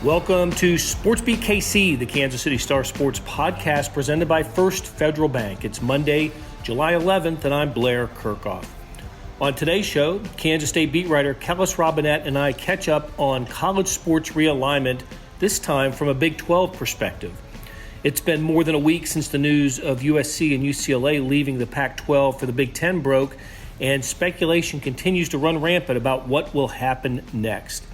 Welcome to SportsBeat KC, the Kansas City Star Sports podcast presented by First Federal Bank. It's Monday, July 11th, and I'm Blair Kirchhoff. On today's show, Kansas State beat writer Kellis Robinett and I catch up on college sports realignment, this time from a Big 12 perspective. It's been more than a week since the news of USC and UCLA leaving the Pac-12 for the Big 10 broke, and speculation continues to run rampant about what will happen next.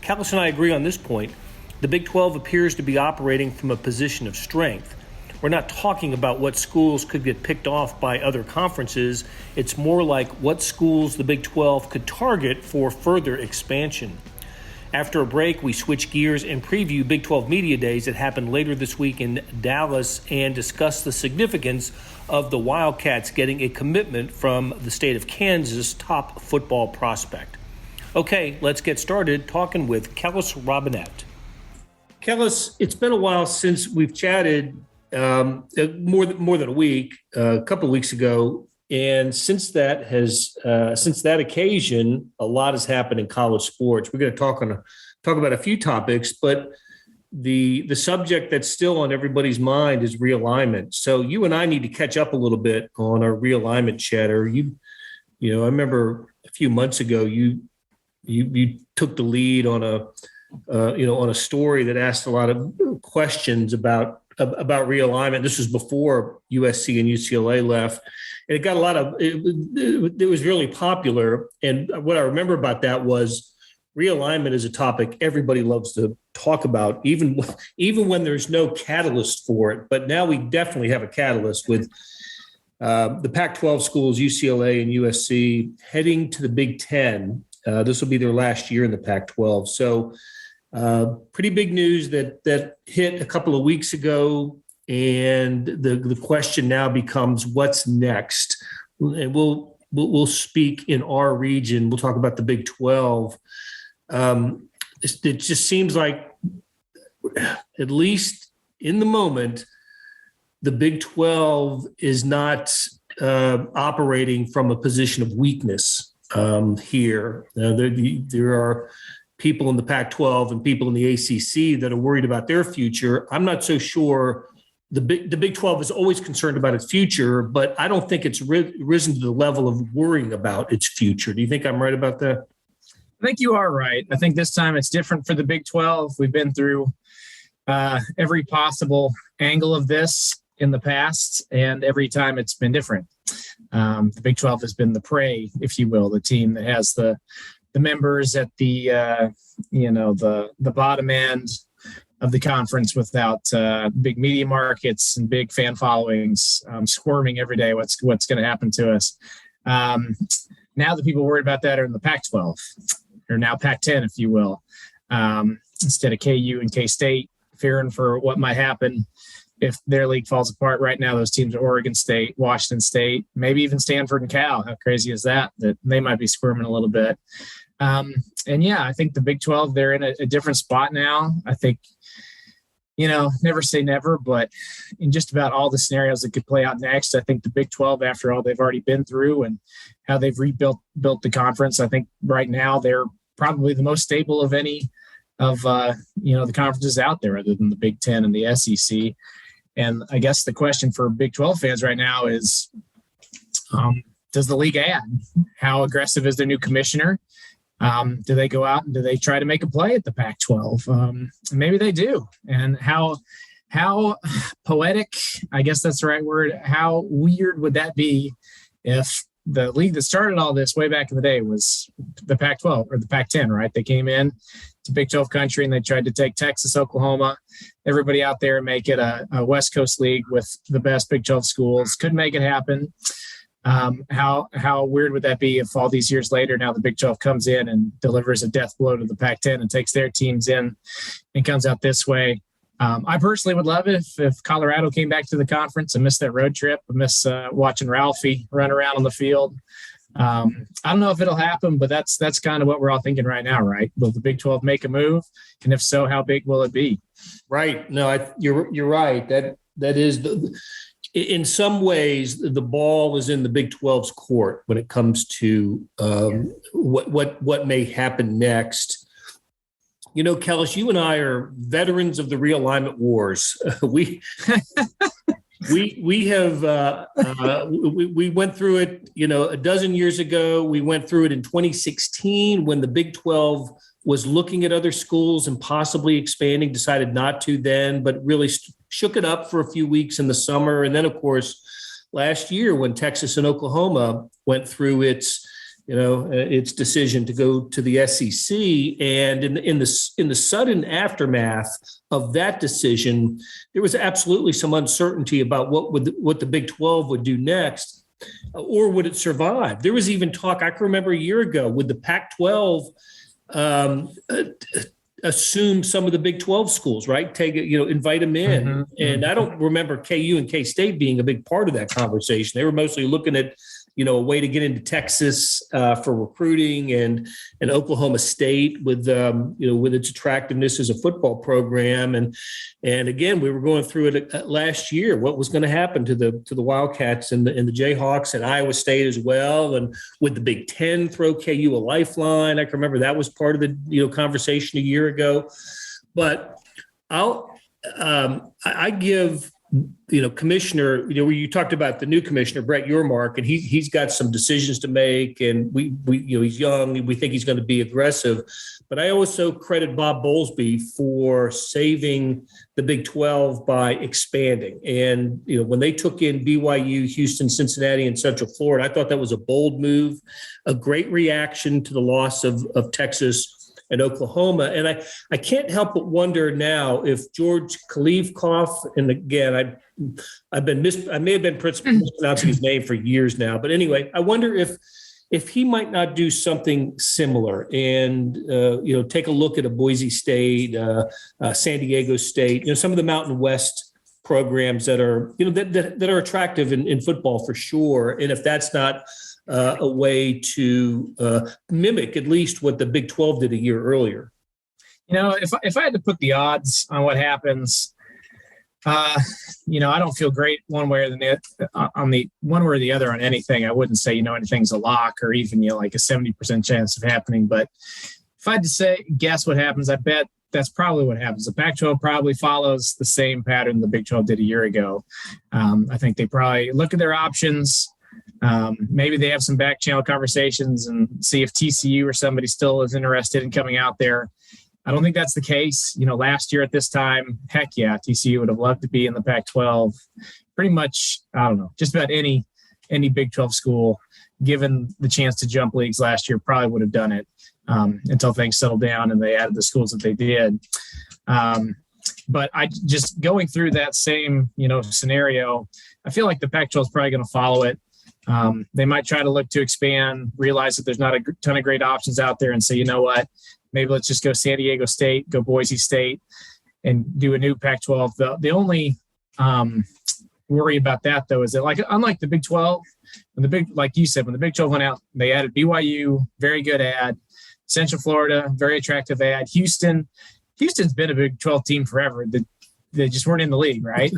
Kellis and I agree on this point. The Big 12 appears to be operating from a position of strength. We're not talking about what schools could get picked off by other conferences. It's more like what schools the Big 12 could target for further expansion. After a break, we switch gears and preview Big 12 Media Days that happen later this week in Dallas and discuss the significance of the Wildcats getting a commitment from the state of Kansas' top football prospect. Okay, let's get started talking with Kellis Robinett. Kellis, it's been a while since we've chatted, more than a week, a couple of weeks ago, and since that occasion, a lot has happened in college sports. We're going to talk about a few topics, but the subject that's still on everybody's mind is realignment. So you and I need to catch up a little bit on our realignment chatter. You know, I remember a few months ago you took the lead on a story that asked a lot of questions about realignment. This was before USC and UCLA left, and it got a lot of. It was really popular. And what I remember about that was realignment is a topic everybody loves to talk about, even when there's no catalyst for it. But now we definitely have a catalyst with the Pac-12 schools, UCLA and USC, heading to the Big 10. This will be their last year in the Pac-12. So pretty big news that hit a couple of weeks ago. And the question now becomes what's next? And we'll speak in our region. We'll talk about the Big 12. It just seems like, at least in the moment, the Big 12 is not operating from a position of weakness. Here. There are people in the Pac-12 and people in the ACC that are worried about their future. I'm not so sure. The Big 12 is always concerned about its future, but I don't think it's risen to the level of worrying about its future. Do you think I'm right about that? I think you are right. I think this time it's different for the Big 12. We've been through every possible angle of this in the past, and every time it's been different. The Big 12 has been the prey, if you will, the team that has the members at the bottom end of the conference without big media markets and big fan followings, squirming every day. What's going to happen to us? Now the people worried about that are in the Pac-12, or now Pac-10, if you will, instead of KU and K-State fearing for what might happen if their league falls apart. Right now, those teams are Oregon State, Washington State, maybe even Stanford and Cal. How crazy is that? That they might be squirming a little bit. I think the Big 12, they're in a different spot now. I think, never say never, but in just about all the scenarios that could play out next, I think the Big 12, after all they've already been through and how they've built the conference, I think right now they're probably the most stable of any of the conferences out there, other than the Big 10 and the SEC. And I guess the question for Big 12 fans right now is, does the league add? How aggressive is their new commissioner? Do they go out and do they try to make a play at the Pac-12? Maybe they do. And how poetic, I guess that's the right word, how weird would that be if the league that started all this way back in the day was the Pac-12 or the Pac-10, right? They came in to Big 12 country and they tried to take Texas, Oklahoma, everybody out there, make it a West Coast league with the best Big 12 schools. Couldn't make it happen. How weird would that be if all these years later, now the Big 12 comes in and delivers a death blow to the Pac-10 and takes their teams in and comes out this way? I personally would love it if Colorado came back to the conference. I miss that road trip. I miss watching Ralphie run around on the field. I don't know if it'll happen, but that's kind of what we're all thinking right now, right? Will the Big 12 make a move? And if so, how big will it be? Right. No, you're right. That is in some ways the ball is in the Big 12's court when it comes to what may happen next. Kellis, you and I are veterans of the realignment wars. We have we went through it, a dozen years ago. We went through it in 2016 when the Big 12 was looking at other schools and possibly expanding, decided not to then, but really shook it up for a few weeks in the summer. And then, of course, last year when Texas and Oklahoma went through its decision to go to the SEC, and in the sudden aftermath of that decision, there was absolutely some uncertainty about what the Big 12 would do next, or would it survive? There was even talk, I can remember a year ago, would the Pac-12 assume some of the Big 12 schools, right? Invite them in. Mm-hmm. And I don't remember KU and K-State being a big part of that conversation. They were mostly looking at a way to get into Texas for recruiting, and Oklahoma State with its attractiveness as a football program. And again, we were going through it last year. What was going to happen to the Wildcats and the Jayhawks and Iowa State as well? And would the Big Ten throw KU a lifeline? I can remember that was part of the conversation a year ago. But I give commissioner, where you talked about the new commissioner, Brett Yormark, and he's got some decisions to make, and we he's young, we think he's going to be aggressive. But I also credit Bob Bowlesby for saving the Big 12 by expanding. And, when they took in BYU, Houston, Cincinnati, and Central Florida, I thought that was a bold move, a great reaction to the loss of Texas and Oklahoma. And I can't help but wonder now if George Kalifkoff, and again, I may have been mispronouncing his name for years now, but anyway, I wonder if he might not do something similar and, take a look at a Boise State, San Diego State, some of the Mountain West programs that are, that are attractive in football for sure. And if that's not a way to mimic at least what the Big 12 did a year earlier. If I had to put the odds on what happens, I don't feel great one way or the other on anything. I wouldn't say, anything's a lock or even, like a 70% chance of happening. But if I had to guess what happens, I bet that's probably what happens. The Pac-12 probably follows the same pattern the Big 12 did a year ago. I think they probably look at their options. Maybe they have some back channel conversations and see if TCU or somebody still is interested in coming out there. I don't think that's the case. Last year at this time, heck yeah, TCU would have loved to be in the Pac-12. Pretty much, I don't know, just about any Big 12 school, given the chance to jump leagues last year, probably would have done it until things settled down and they added the schools that they did. But I just going through that same, scenario, I feel like the Pac-12 is probably going to follow it. They might try to look to expand, realize that there's not a ton of great options out there and say, you know what, maybe let's just go San Diego State, go Boise State, and do a new Pac-12. The only worry about that, though, is that unlike the Big 12, like you said, when the Big 12 went out, they added BYU, very good ad, Central Florida, very attractive ad, Houston's been a Big 12 team forever. They just weren't in the league, right?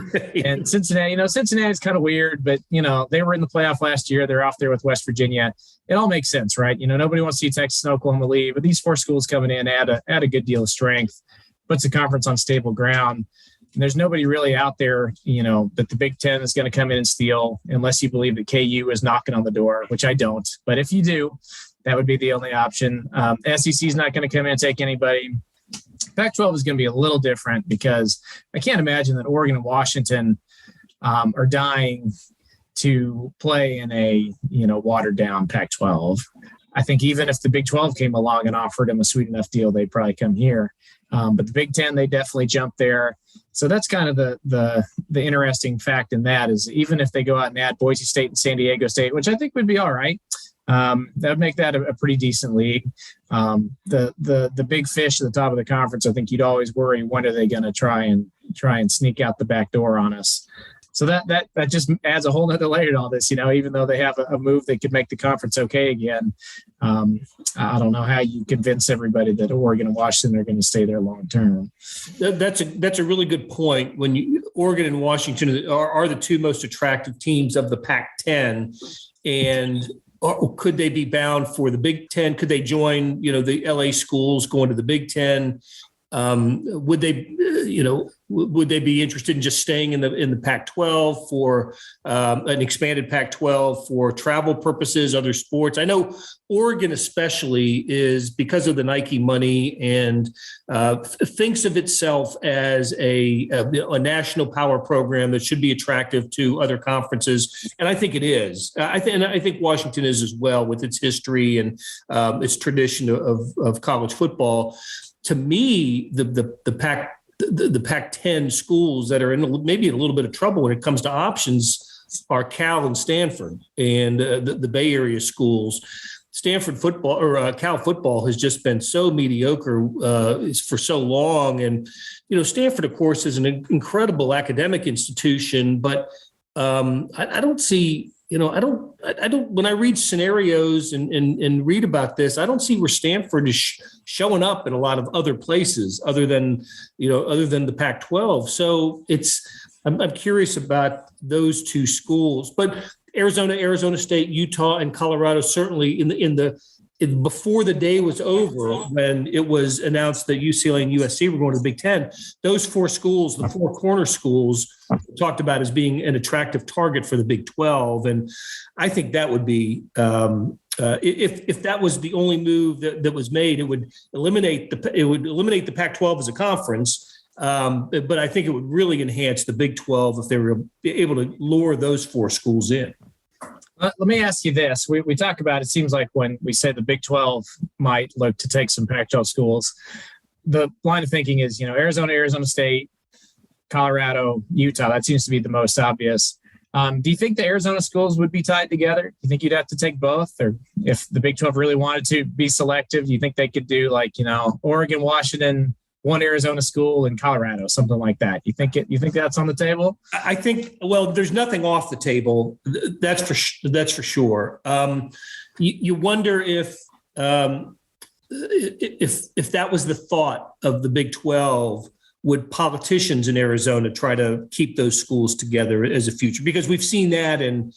And Cincinnati, Cincinnati's kind of weird, but, they were in the playoff last year. They're off there with West Virginia. It all makes sense, right? Nobody wants to see Texas and Oklahoma leave, but these four schools coming in add a good deal of strength, puts the conference on stable ground. And there's nobody really out there, that the Big Ten is going to come in and steal unless you believe that KU is knocking on the door, which I don't. But if you do, that would be the only option. SEC is not going to come in and take anybody. Pac-12 is going to be a little different because I can't imagine that Oregon and Washington are dying to play in a, watered down Pac-12. I think even if the Big 12 came along and offered them a sweet enough deal, they'd probably come here. But the Big 10, they definitely jump there. So that's kind of the interesting fact in that is even if they go out and add Boise State and San Diego State, which I think would be all right, that would make that a pretty decent league. The big fish at the top of the conference, I think you'd always worry, when are they going to try and sneak out the back door on us? So that just adds a whole nother layer to all this, even though they have a move that could make the conference okay again. I don't know how you convince everybody that Oregon and Washington are going to stay there long term. That's a really good point. When Oregon and Washington are the two most attractive teams of the Pac-10, and could they be bound for the Big Ten? Could they join, the LA schools going to the Big Ten Would they, would they be interested in just staying in the Pac-12 for an expanded Pac-12 for travel purposes, other sports? I know Oregon especially is, because of the Nike money, and thinks of itself as a national power program that should be attractive to other conferences, and I think it is. I think Washington is as well, with its history and its tradition of college football. To me, the Pac-10 schools that are maybe in a little bit of trouble when it comes to options are Cal and Stanford, and the Bay Area schools. Stanford football, or Cal football, has just been so mediocre for so long. And, Stanford, of course, is an incredible academic institution, but I don't see, I don't, when I read scenarios and read about this, I don't see where Stanford is showing up in a lot of other places other than the Pac-12. So I'm curious about those two schools, but Arizona State, Utah, and Colorado, certainly before the day was over, when it was announced that UCLA and USC were going to the Big Ten, those four schools, the four corner schools, talked about as being an attractive target for the Big 12. And I think that would be, if that was the only move that was made, it would eliminate the Pac-12 as a conference. But I think it would really enhance the Big 12 if they were able to lure those four schools in. Let me ask you this. We talk about, it seems like when we say the Big 12 might look to take some Pac-12 schools, the line of thinking is, Arizona State, Colorado, Utah. That seems to be the most obvious. Do you think the Arizona schools would be tied together? Do you think you'd have to take both? Or if the Big 12 really wanted to be selective, do you think they could do Oregon, Washington, one Arizona school in Colorado, something like that? You think that's on the table? I think, there's nothing off the table. That's for sure. You wonder if that was the thought of the Big 12, would politicians in Arizona try to keep those schools together as a future? Because we've seen that in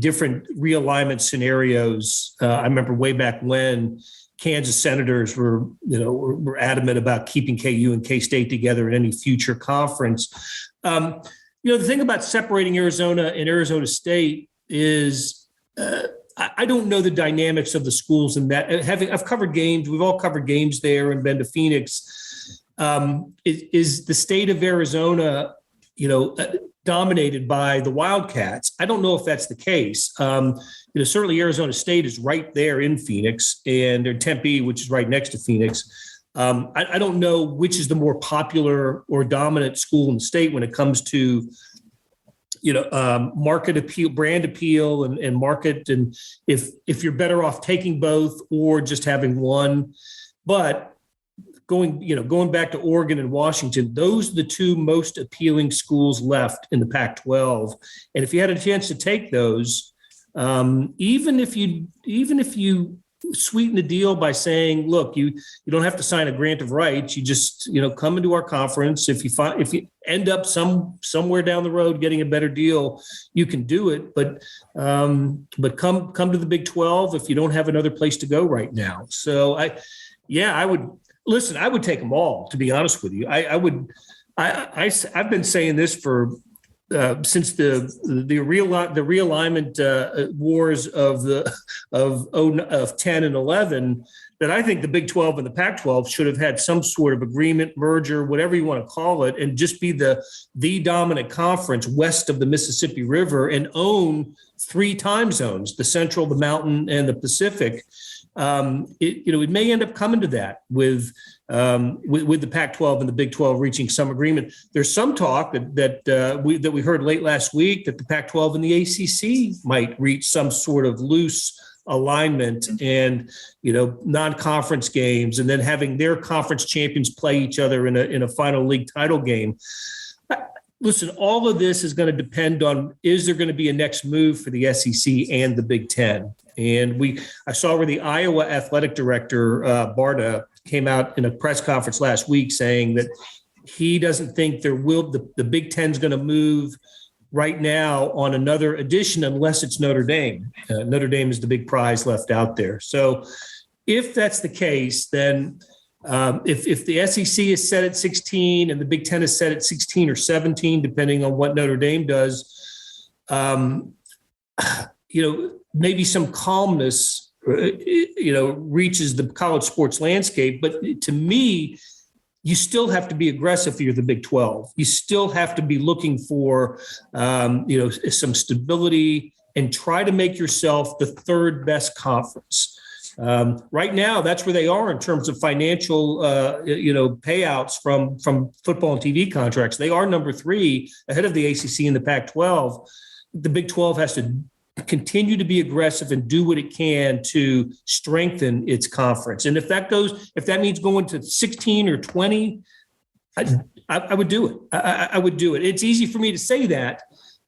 different realignment scenarios. I remember way back when Kansas senators were adamant about keeping KU and K-State together in any future conference. The thing about separating Arizona and Arizona State is I don't know the dynamics of the schools in that. I've covered games. We've all covered games there and been to Phoenix. Is the state of Arizona, dominated by the Wildcats? I don't know if that's the case. Certainly Arizona State is right there in Phoenix, and Tempe, which is right next to Phoenix. I don't know which is the more popular or dominant school in the state when it comes to, market appeal, brand appeal, and market, and if you're better off taking both or just having one. But going back to Oregon and Washington, those are the two most appealing schools left in the Pac-12. And if you had a chance to take those, even if you sweeten the deal by saying, look, you don't have to sign a grant of rights, you just come into our conference. If you end up somewhere down the road getting a better deal, you can do it. But come to the Big 12 if you don't have another place to go right now. So I would. Listen, I would take them all, to be honest with you. I would. I've been saying this for since the realignment wars of 10 and 11, that I think the Big 12 and the Pac-12 should have had some sort of agreement, merger, whatever you want to call it, and just be the dominant conference west of the Mississippi River and own three time zones: the Central, the Mountain, and the Pacific. It may end up coming to that with the Pac-12 and the Big 12 reaching some agreement. There's some talk that we heard late last week that the Pac-12 and the ACC might reach some sort of loose alignment and non-conference games, and then having their conference champions play each other in a final league title game. Listen, all of this is going to depend on, is there going to be a next move for the SEC and the Big Ten? And I saw where the Iowa athletic director, Barta, came out in a press conference last week saying that he doesn't think the Big Ten's going to move right now on another edition unless it's Notre Dame. Notre Dame is the big prize left out there. So if that's the case, then If the SEC is set at 16 and the Big Ten is set at 16 or 17, depending on what Notre Dame does, maybe some calmness, reaches the college sports landscape. But to me, you still have to be aggressive if you're the Big 12. You still have to be looking for, some stability and try to make yourself the third best conference. Right now, that's where they are in terms of financial, payouts from football and TV contracts. They are number 3 ahead of the ACC and the Pac-12. The Big 12 has to continue to be aggressive and do what it can to strengthen its conference. And if that means going to 16 or 20, I would do it. I would do it. It's easy for me to say that,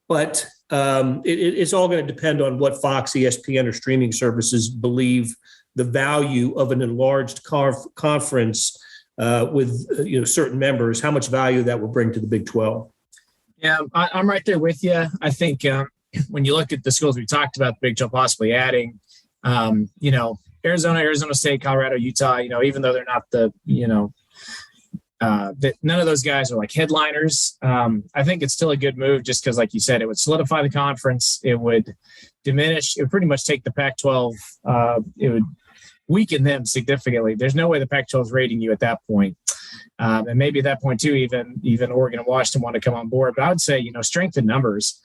but it's all going to depend on what Fox, ESPN, or streaming services believe the value of an enlarged conference with certain members, how much value that will bring to the Big 12. Yeah, I'm right there with you. I think when you look at the schools we talked about, the Big 12 possibly adding, Arizona, Arizona State, Colorado, Utah, even though they're not that none of those guys are like headliners. I think it's still a good move just because, like you said, it would solidify the conference. It would diminish. It would pretty much take the Pac-12. It would weaken them significantly. There's no way the Pac-12 is rating you at that point. And maybe at that point too, even Oregon and Washington want to come on board. But I would say, strength in numbers.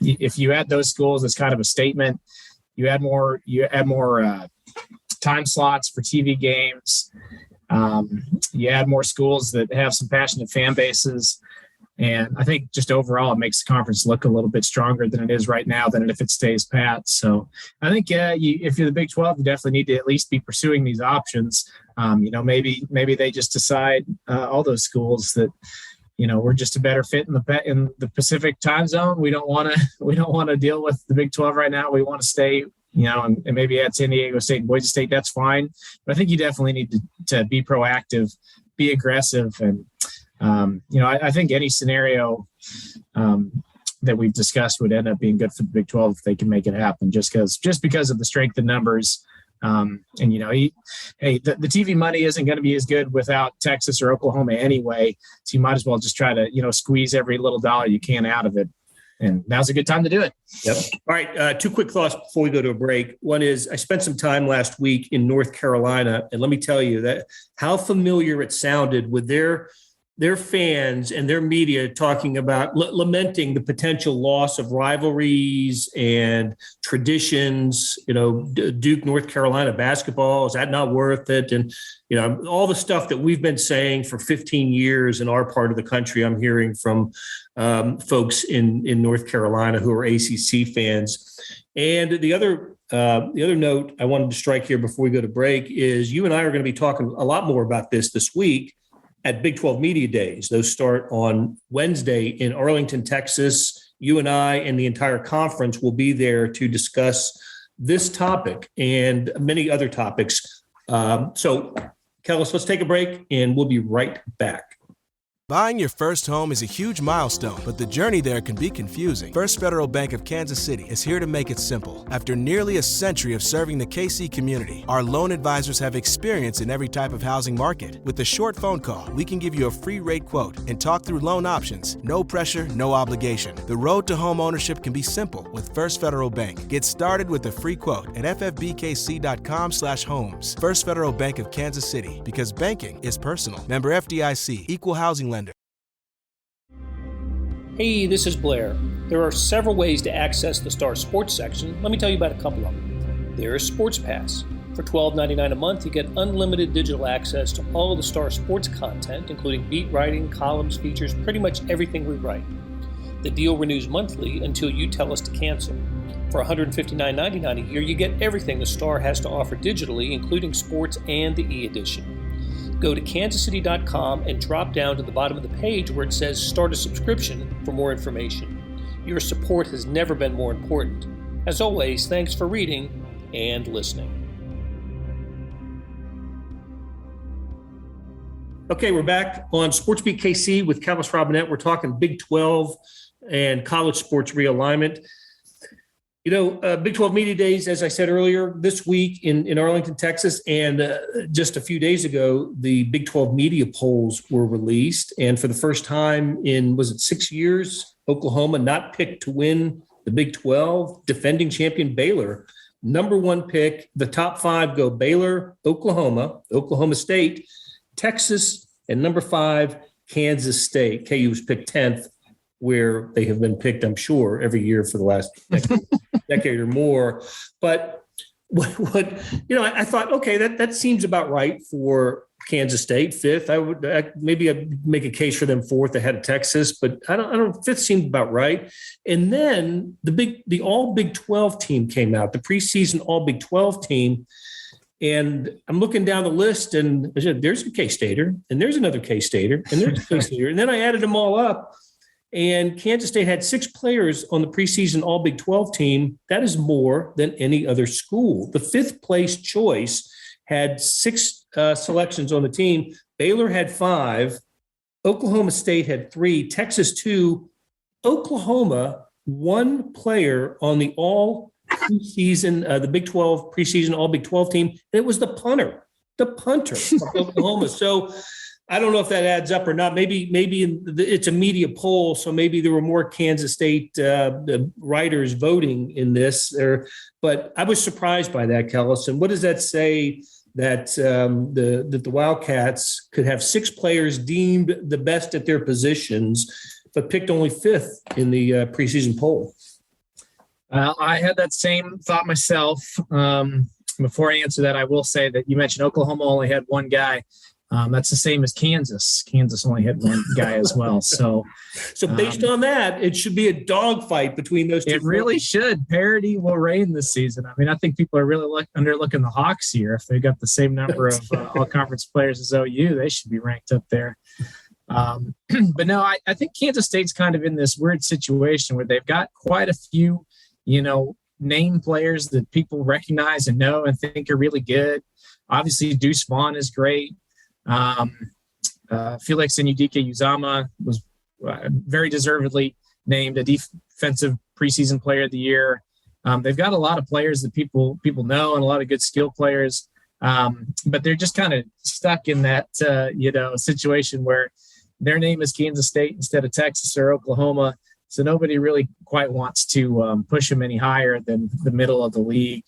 If you add those schools, it's kind of a statement. You add more time slots for TV games. You add more schools that have some passionate fan bases. And I think just overall, it makes the conference look a little bit stronger than it is right now than if it stays pat. So I think, if you're the Big 12, you definitely need to at least be pursuing these options. Maybe they just decide, all those schools that, we're just a better fit in the Pacific time zone. We don't want to deal with the Big 12 right now. We want to stay, and maybe add San Diego State and Boise State. That's fine. But I think you definitely need to be proactive, be aggressive. And, I think any scenario that we've discussed would end up being good for the Big 12 if they can make it happen, just because of the strength in numbers. The TV money isn't going to be as good without Texas or Oklahoma anyway. So you might as well just try to, squeeze every little dollar you can out of it. And now's a good time to do it. Yep. All right. 2 quick thoughts before we go to a break. One is I spent some time last week in North Carolina, and let me tell you that how familiar it sounded with their fans and their media talking about lamenting the potential loss of rivalries and traditions. Duke, North Carolina basketball, is that not worth it? And, all the stuff that we've been saying for 15 years in our part of the country, I'm hearing from folks in North Carolina who are ACC fans. And the other note I wanted to strike here before we go to break is you and I are going to be talking a lot more about this week at Big 12 Media Days. Those start on Wednesday in Arlington, Texas. You and I and the entire conference will be there to discuss this topic and many other topics. So, Kellis, let's take a break and we'll be right back. Buying your first home is a huge milestone, but the journey there can be confusing. First Federal Bank of Kansas City is here to make it simple. After nearly a century of serving the KC community, our loan advisors have experience in every type of housing market. With a short phone call, we can give you a free rate quote and talk through loan options. No pressure, no obligation. The road to home ownership can be simple with First Federal Bank. Get started with a free quote at ffbkc.com/homes. First Federal Bank of Kansas City, because banking is personal. Member FDIC, Equal Housing Lender. Hey, this is Blair. There are several ways to access the Star Sports section. Let me tell you about a couple of them. There's Sports Pass. For $12.99 a month, you get unlimited digital access to all of the Star Sports content, including beat writing, columns, features, pretty much everything we write. The deal renews monthly until you tell us to cancel. For $159.99 a year, you get everything the Star has to offer digitally, including sports and the e-edition. Go to kansascity.com and drop down to the bottom of the page where it says Start a Subscription for more information. Your support has never been more important. As always, thanks for reading and listening. Okay, we're back on SportsBeat KC with Kellis Robinett. We're talking Big 12 and college sports realignment. Big 12 Media Days, as I said earlier, this week in Arlington, Texas, and just a few days ago, the Big 12 media polls were released. And for the first time in, 6 years, Oklahoma not picked to win the Big 12, defending champion Baylor. Number one pick, the top five go Baylor, Oklahoma State, Texas, and number 5, Kansas State. KU was picked 10th, where they have been picked, I'm sure, every year for the last decade or more. But I thought, okay, that seems about right for Kansas State, 5th. I'd make a case for them 4th ahead of Texas, but I don't 5th seemed about right. And then the all Big 12 team came out, the preseason all Big 12 team. And I'm looking down the list, and I said, there's a K-Stater, and there's another K-Stater, and there's a K-Stater. And then I added them all up. And Kansas State had 6 players on the preseason all Big 12 team. That is more than any other school. The 5th place choice had 6 selections on the team. Baylor had 5. Oklahoma State had 3. Texas 2. Oklahoma 1 player on the all preseason, the Big 12 preseason all Big 12 team. And it was the punter from Oklahoma. So I don't know if that adds up or not. Maybe it's a media poll, so maybe there were more Kansas State writers voting in this. But I was surprised by that, Kellis. And what does that say that the Wildcats could have 6 players deemed the best at their positions, but picked only 5th in the preseason poll? I had that same thought myself. Before I answer that, I will say that you mentioned Oklahoma only had 1 guy. That's the same as Kansas. Kansas only had 1 guy as well. So based on that, it should be a dogfight between those two. It really should. Parity will reign this season. I mean, I think people are really underlooking the Hawks here. If they got the same number of all-conference players as OU, they should be ranked up there. But no, I think Kansas State's kind of in this weird situation where they've got quite a few, name players that people recognize and know and think are really good. Obviously, Deuce Vaughn is great. Felix Uzama was very deservedly named a defensive preseason player of the year. They've got a lot of players that people know and a lot of good skill players, but they're just kind of stuck in that situation where their name is Kansas State instead of Texas or Oklahoma. So nobody really quite wants to push them any higher than the middle of the league.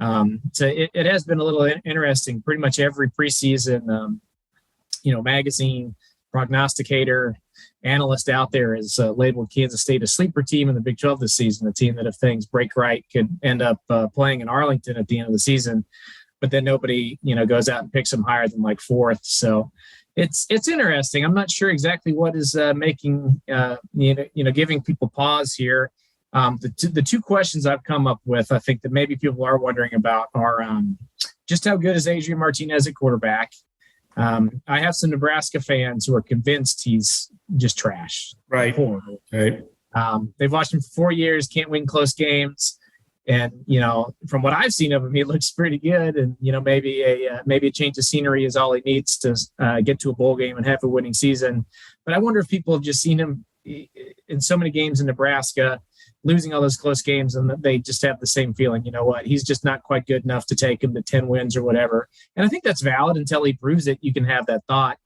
So it has been a little interesting. Pretty much every preseason, magazine, prognosticator, analyst out there has labeled Kansas State a sleeper team in the Big 12 this season, a team that if things break right could end up playing in Arlington at the end of the season. But then nobody, goes out and picks them higher than like 4th. So it's interesting. I'm not sure exactly what is making, giving people pause here. The 2 questions I've come up with, I think that maybe people are wondering about are just how good is Adrian Martinez at quarterback? I have some Nebraska fans who are convinced he's just trash. Right. Horrible. Right. They've watched him for 4 years, can't win close games. And, from what I've seen of him, he looks pretty good. And, maybe a change of scenery is all he needs to get to a bowl game and have a winning season. But I wonder if people have just seen him in so many games in Nebraska, losing all those close games, and they just have the same feeling, he's just not quite good enough to take him to 10 wins or whatever. And I think that's valid until he proves it. You can have that thought.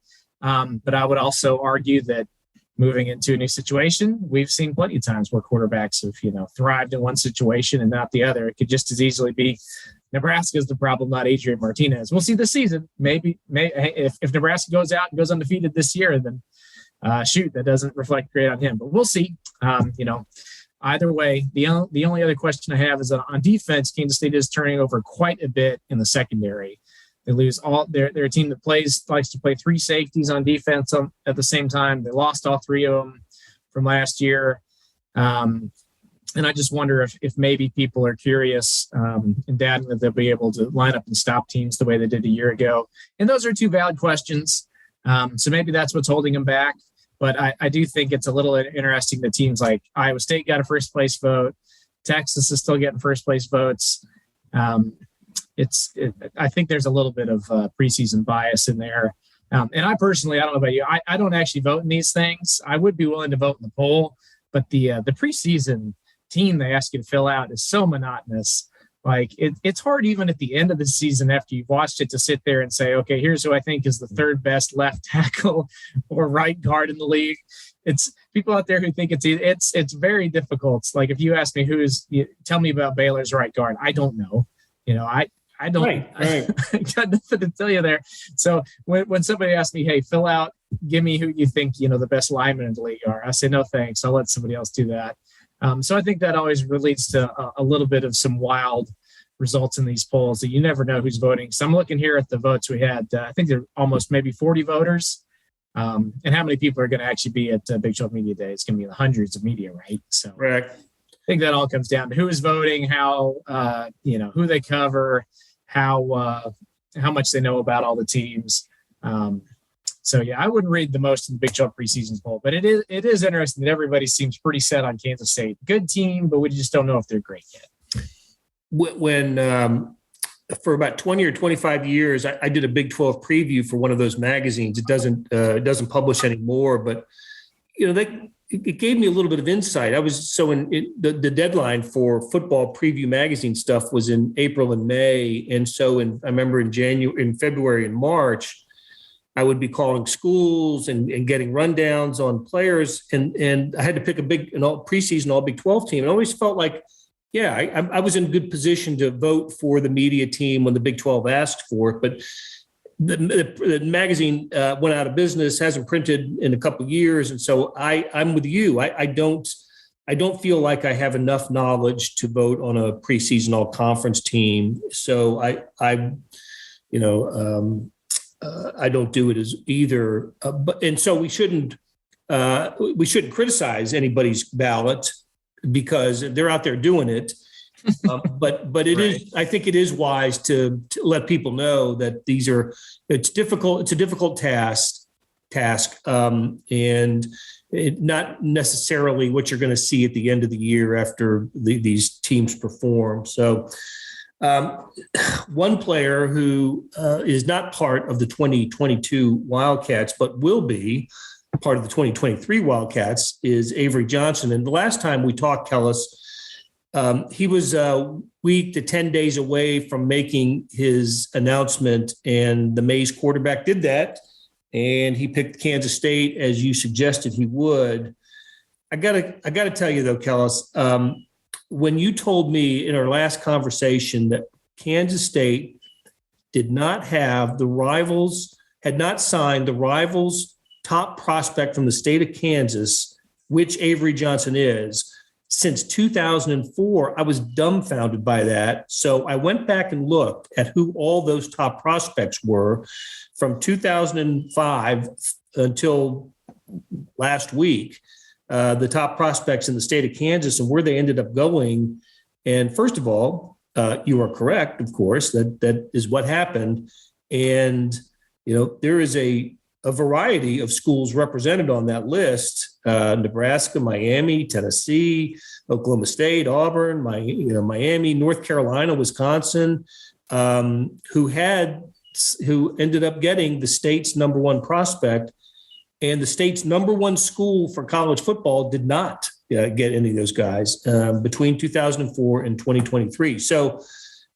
But I would also argue that moving into a new situation, we've seen plenty of times where quarterbacks have, thrived in one situation and not the other. It could just as easily be Nebraska's the problem, not Adrian Martinez. We'll see this season. Maybe if Nebraska goes out and goes undefeated this year, then that doesn't reflect great on him. But we'll see. Either way, the only other question I have is that on defense, Kansas State is turning over quite a bit in the secondary. They lose all. They're a team that likes to play 3 safeties on defense at the same time. They lost all 3 of them from last year, and I just wonder if maybe people are curious and doubting that they'll be able to line up and stop teams the way they did a year ago. And those are 2 valid questions. So maybe that's what's holding them back. But I do think it's a little interesting that teams like Iowa State got a first place vote. Texas is still getting first place votes. I think there's a little bit of preseason bias in there. And I personally, I don't know about you, I don't actually vote in these things. I would be willing to vote in the poll, but the preseason team they ask you to fill out is so monotonous. Like it's hard even at the end of the season after you've watched it to sit there and say, okay, here's who I think is the third best left tackle or right guard in the league. It's people out there who think it's very difficult. Like if you ask me tell me about Baylor's right guard, I don't know. I don't. Right. I got nothing to tell you there. So when somebody asks me, hey, fill out, give me who you think the best linemen in the league are, I say no thanks. I'll let somebody else do that. So I think that always leads to a little bit of some wild results in these polls that you never know who's voting. So I'm looking here at the votes we had. I think there are almost maybe 40 voters. And how many people are going to actually be at Big 12 Media Day? It's going to be in the hundreds of media, right? So correct. I think that all comes down to who is voting, how, who they cover, how much they know about all the teams. So yeah, I wouldn't read the most in the Big 12 preseason poll, but it is interesting that everybody seems pretty set on Kansas State. Good team, but we just don't know if they're great yet. When for about 20 or 25 years, I did a Big 12 preview for one of those magazines. It doesn't publish anymore, but it gave me a little bit of insight. I was the deadline for football preview magazine stuff was in April and May, and so I remember in February and March, I would be calling schools and getting rundowns on players, and I had to pick an preseason all Big 12 team. And I always felt like, I was in a good position to vote for the media team when the Big 12 asked for it, but the magazine went out of business, hasn't printed in a couple of years, and so I'm with you. I don't feel like I have enough knowledge to vote on a preseason all conference team. So I don't do it as either. And so we shouldn't criticize anybody's ballot because they're out there doing it. But it is, I think it is wise to let people know that it's difficult. It's a difficult task, and not necessarily what you're going to see at the end of the year after these teams perform. So one player who is not part of the 2022 Wildcats, but will be part of the 2023 Wildcats is Avery Johnson. And the last time we talked, Kellis, he was a week to 10 days away from making his announcement, and the Mays quarterback did that, and he picked Kansas State as you suggested he would. I gotta tell you though, Kellis, when you told me in our last conversation that Kansas State had not signed the rivals' top prospect from the state of Kansas, which Avery Johnson is, since 2004, I was dumbfounded by that. So I went back and looked at who all those top prospects were from 2005 until last week. The top prospects in the state of Kansas and where they ended up going. And first of all, you are correct, of course, that is what happened. And, there is a variety of schools represented on that list, Nebraska, Miami, Tennessee, Oklahoma State, Auburn, Miami, North Carolina, Wisconsin, who ended up getting the state's number one prospect. And the state's number one school for college football did not get any of those guys between 2004 and 2023. So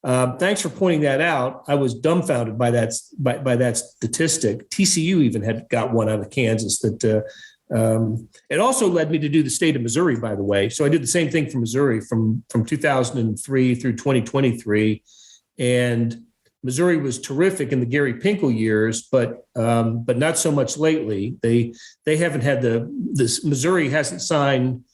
thanks for pointing that out. I was dumbfounded by that statistic. TCU even had got one out of Kansas. That it also led me to do the state of Missouri, by the way. So I did the same thing for Missouri from 2003 through 2023, and Missouri was terrific in the Gary Pinkel years, but not so much lately. They haven't had Missouri hasn't signed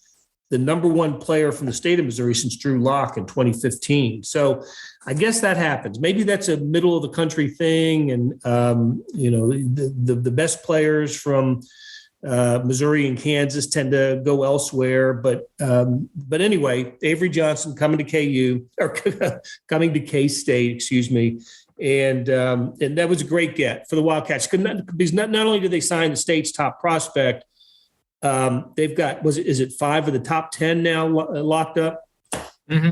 the number one player from the state of Missouri since Drew Lock in 2015. So I guess that happens. Maybe that's a middle of the country thing, and the best players from Missouri and Kansas tend to go elsewhere. But anyway, Avery Johnson coming to K-State, excuse me. And that was a great get for the Wildcats. Because not only did they sign the state's top prospect, they've got, is it 5 of the top 10 now locked up? Mm-hmm.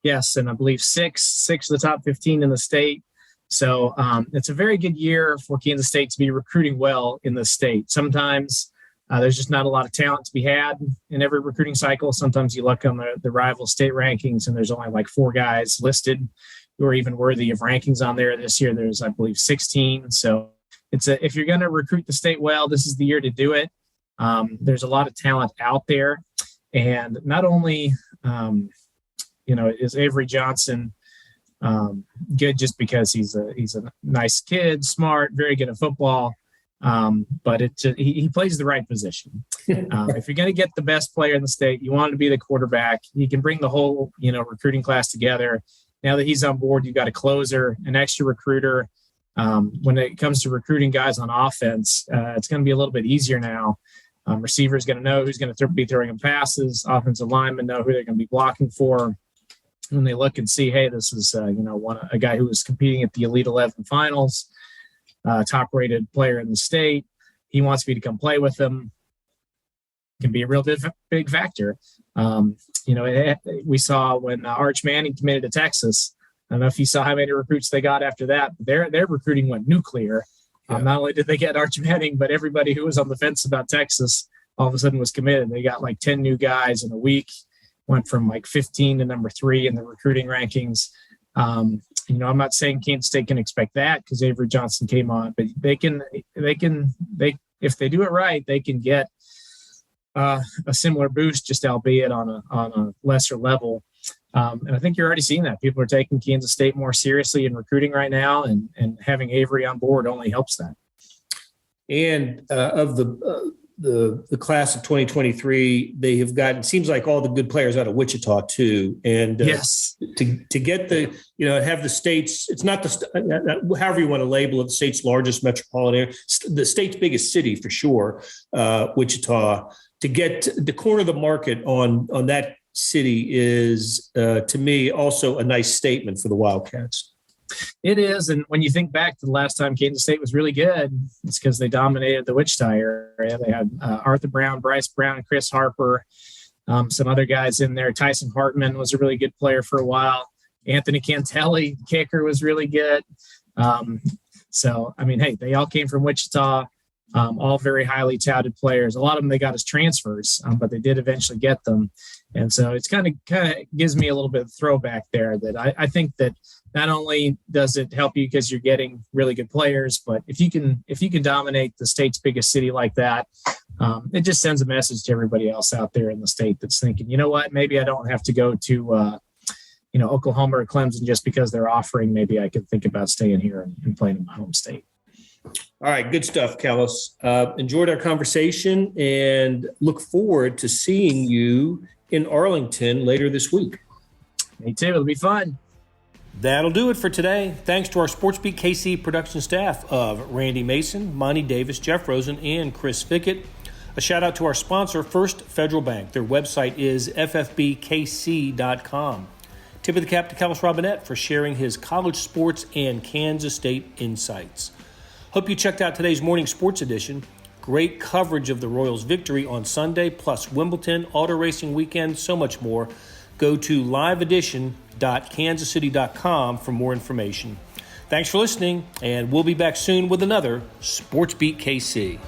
Yes. And I believe six of the top 15 in the state. So it's a very good year for Kansas State to be recruiting well in the state. Sometimes There's just not a lot of talent to be had in every recruiting cycle. Sometimes you look on the rival state rankings and there's only like 4 guys listed who are even worthy of rankings on there. This year there's, I believe, 16. So if you're going to recruit the state well, this is the year to do it. There's a lot of talent out there. And not only, is Avery Johnson good just because he's a nice kid, smart, very good at football. But he plays the right position. If you're going to get the best player in the state, you want him to be the quarterback. He can bring the whole, recruiting class together. Now that he's on board, you've got a closer, an extra recruiter. When it comes to recruiting guys on offense, it's going to be a little bit easier now. Receiver's going to know who's going to be throwing them passes. Offensive linemen know who they're going to be blocking for. When they look and see, hey, this is a guy who was competing at the Elite 11 finals, top-rated player in the state. He wants me to come play with him. Can be a real big factor. We saw when Arch Manning committed to Texas. I don't know if you saw how many recruits they got after that. But their recruiting went nuclear. Yeah. Not only did they get Arch Manning, but everybody who was on the fence about Texas all of a sudden was committed. They got like 10 new guys in a week. Went from like 15 to number 3 in the recruiting rankings. I'm not saying Kansas State can expect that because Avery Johnson came on, but they if they do it right, they can get a similar boost, just albeit on a lesser level. And I think you're already seeing that. People are taking Kansas State more seriously in recruiting right now, and having Avery on board only helps that. And of the class of 2023, they have gotten, seems like all the good players out of Wichita too. And yes, to get have the state's, it's not however you want to label it, the state's largest metropolitan area, the state's biggest city for sure, Wichita, to get the corner of the market on that city is, to me, also a nice statement for the Wildcats. It is. And when you think back to the last time Kansas State was really good, it's because they dominated the Wichita area. They had Arthur Brown, Bryce Brown, Chris Harper, some other guys in there. Tyson Hartman was a really good player for a while. Anthony Cantelli, kicker, was really good. They all came from Wichita, all very highly touted players. A lot of them they got as transfers, but they did eventually get them. And so it's kind of gives me a little bit of throwback there that I think that not only does it help you because you're getting really good players, but if you can dominate the state's biggest city like that, it just sends a message to everybody else out there in the state that's thinking, you know what, maybe I don't have to go to Oklahoma or Clemson just because they're offering. Maybe I could think about staying here and playing in my home state. All right, good stuff, Kellis. Enjoyed our conversation and look forward to seeing you in Arlington later this week. Me too. It'll be fun. That'll do it for today. Thanks to our SportsBeat KC production staff of Randy Mason, Monty Davis, Jeff Rosen, and Chris Fickett. A shout out to our sponsor, First Federal Bank. Their website is ffbkc.com. Tip of the cap to Kellis Robinett for sharing his college sports and Kansas State insights. Hope you checked out today's morning sports edition. Great coverage of the Royals' victory on Sunday, plus Wimbledon, auto racing weekend, so much more. Go to liveedition.kansascity.com for more information. Thanks for listening, and we'll be back soon with another SportsBeat KC.